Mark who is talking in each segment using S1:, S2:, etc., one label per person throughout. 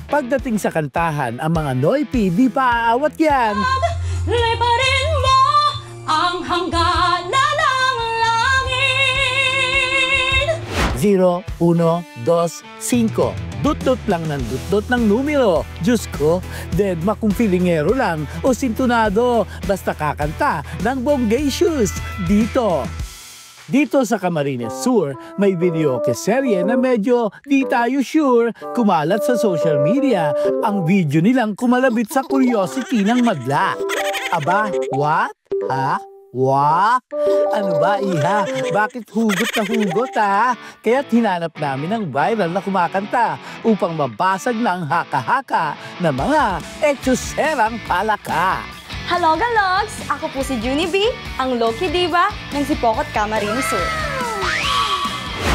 S1: Pagdating sa kantahan, ang mga Noypi di pa aawat yan.
S2: Liparin mo ang hangganan ng langit.
S1: 0, 1, 2, 5. Dut-dut lang ng dut-dut ng numero. Diyos ko, deadma kung filingero lang o sintunado. Basta kakanta ng Bongacious dito. Dito sa Camarines Sur, may video serye na medyo di tayo sure kumalat sa social media. Ang video nilang kumalabit sa curiosity ng madla. Aba, what? Ha? Wah! Ano ba, iha? Bakit hugot na hugot, ha? Kaya't hinanap namin ang viral na kumakanta upang mabasag ng haka-haka na mga etyoserang palaka.
S3: Hello, Galogs! Ako po si Junie B, ang Loki Diva ng Sipokot Camarines Sur.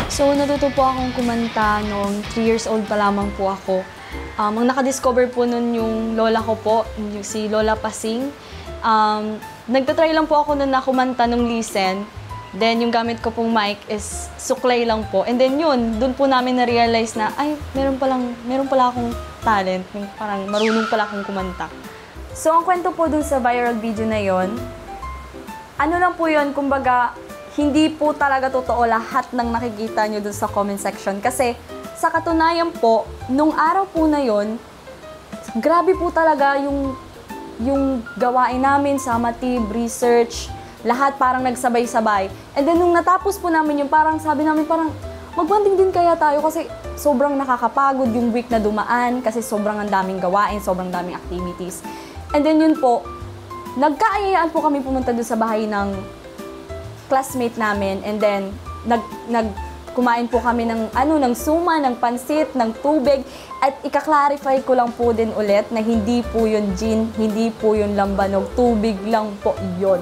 S3: So, natuto po akong kumanta noong 3 years old pa lamang po ako. Ang nakadiscover po nun yung lola ko po, yung si Lola Pasing. Nagtatry lang po ako nun na kumanta nung listen. Then, yung gamit ko pong mic is suklay lang po. And then yun, dun po namin na-realize na, ay, meron pala akong talent. Parang marunong pala akong kumanta. So, ang kwento po dun sa viral video na yon, ano lang po yun, kumbaga, hindi po talaga totoo lahat ng nakikita nyo dun sa comment section. Kasi, sa katunayan po, nung araw po na yon, grabe po talaga yung gawain namin, summative, research, lahat parang nagsabay-sabay. And then, nung natapos po namin yung parang sabi namin, parang magbanding din kaya tayo kasi sobrang nakakapagod yung week na dumaan kasi sobrang ang daming gawain, sobrang daming activities. And then yun po, nagkaayayaan po kami pumunta doon sa bahay ng classmate namin. And then, kumain po kami ng suma, ng pansit, ng tubig. At ika-clarify ko lang po din ulit na hindi po yun gin, hindi po yun lambanog, tubig lang po yun.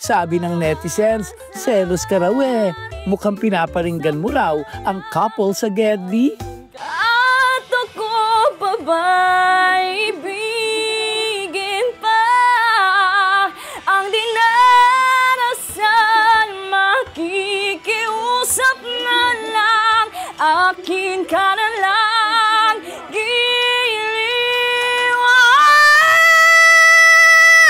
S1: Sabi ng netizens, selos ka raw eh. Mukhang pinaparinggan mo raw ang couple sa Gedli.
S3: At ako babae, ang dinarasan, makikiusap na lang, akin ka na lang, giliw,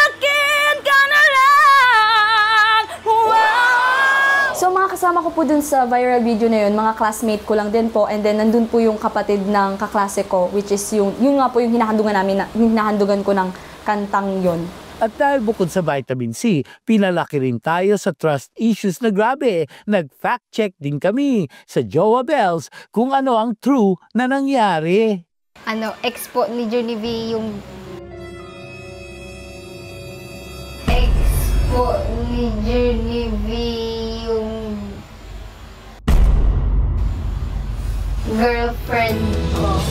S3: akin ka na lang, wow! So mga kasama ko po dun sa viral video na yun, mga classmate ko lang din po, and then nandun po yung kapatid ng kaklase ko, which is yung nga po yung hinahandugan ko ng kantang yun.
S1: At dahil bukod sa vitamin C, pinalaki rin tayo sa trust issues na grabe. Nag-fact check din kami sa Jowa Bells kung ano ang true na nangyari.
S4: Ex po ni Junie V yung... Ex po ni Junie V yung... girlfriend ko.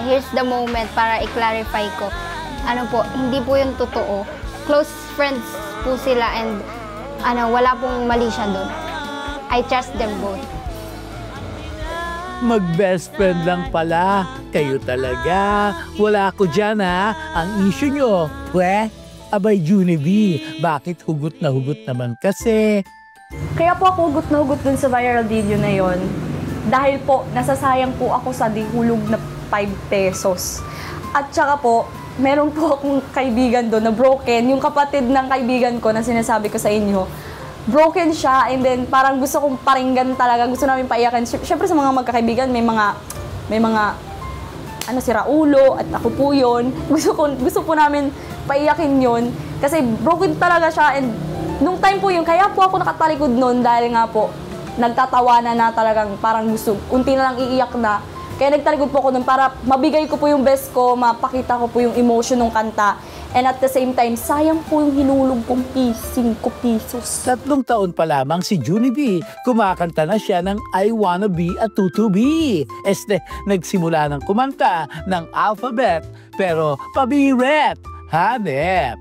S4: Here's the moment para i-clarify ko. Hindi po yung totoo. Close friends po sila and wala pong mali siya doon. I trust them both.
S1: Mag-best friend lang pala. Kayo talaga. Wala ako dyan ha. Ang issue nyo, abay Junie V, bakit hugot na hugot naman kasi?
S3: Kaya po ako hugot na hugot dun sa viral video na yon. Dahil po, nasasayang po ako sa dihulog na 5 pesos. At saka po, meron po akong kaibigan doon na broken. Yung kapatid ng kaibigan ko na sinasabi ko sa inyo, broken siya and then parang gusto kong paringgan talaga. Gusto namin paiyakan. Siyempre sa mga magkakaibigan, may mga sira ulo at ako po yun. Gusto po namin paiyakin yun. Kasi broken talaga siya and nung time po yun, kaya po ako nakatalikod noon dahil nga po, nagtatawanan na talagang parang gusto, unti na lang iiyak na. Kaya nagtalikod po ako nun para mabigay ko po yung best ko, mapakita ko po yung emotion ng kanta. And at the same time, sayang po yung hinulog kong 5 pesos.
S1: 3 taon pa lamang si Junie B, kumakanta na siya ng I Wanna Be a Tutubi. Nagsimula ng kumanta ng alphabet, pero pabiret, hanep.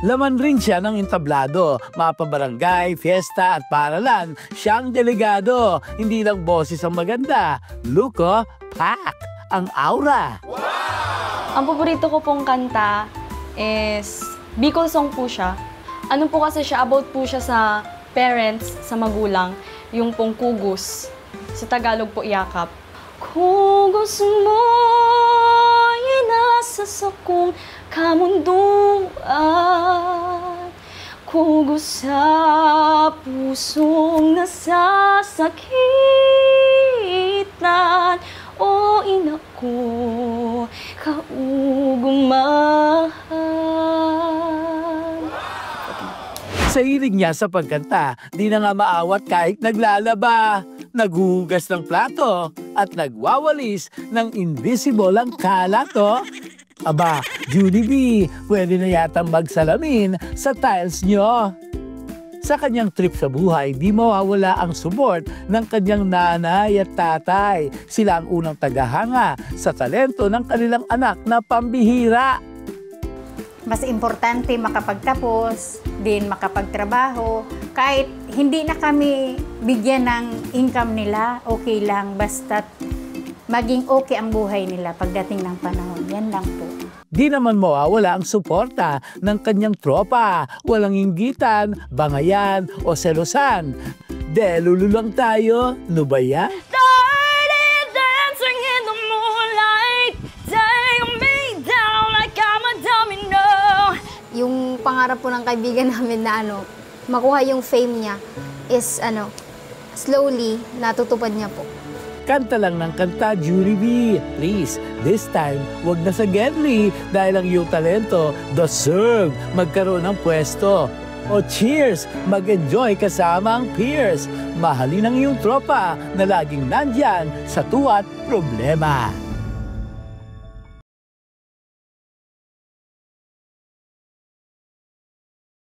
S1: Laman rin siya ng entablado, mapabarangay, fiesta at paaralan. Siyang delegado, hindi lang boses ang maganda. Luko, pak, ang aura.
S3: Ang paborito ko pong kanta is Bicol song po siya. Ano po kasi siya, about po siya sa parents, sa magulang, yung pong kugos. Sa Tagalog po, yakap. Kugos mo, nasa sakong kamunduan. Kugos sa pusong nasasakitan. O ina ko, kaugong mahal.
S1: Sa hilig niya sa pagkanta, di na nga maawat kahit naglalaba, naghuhugas ng plato, at nagwawalis ng invisible ang kalato. Aba, Junie B, pwede na yata magsalamin sa tiles nyo. Sa kanyang trip sa buhay, di mawawala ang support ng kanyang nanay at tatay. Sila ang unang tagahanga sa talento ng kanilang anak na pambihira.
S5: Mas importante makapagtapos, din makapagtrabaho. Kahit hindi na kami bigyan ng income nila, okay lang. Basta't maging okay ang buhay nila pagdating ng panahon. Yan lang po.
S1: Di naman mawawala ang suporta ng kanyang tropa. Walang inggitan, bangayan o selosan. Delulu lang tayo, no ba yan?
S3: Started dancing in the moonlight, take me down like I'm a domino.
S4: Yung pangarap po ng kaibigan namin na makuha yung fame niya is slowly natutupad niya po.
S1: Kanta lang ng kanta, Junie B. Please, this time, wag na sa Gedli dahil ang iyong talento deserve magkaroon ng pwesto. O cheers! Mag-enjoy kasama ang peers. Mahalin ang iyong tropa na laging nandyan sa tuwa't problema.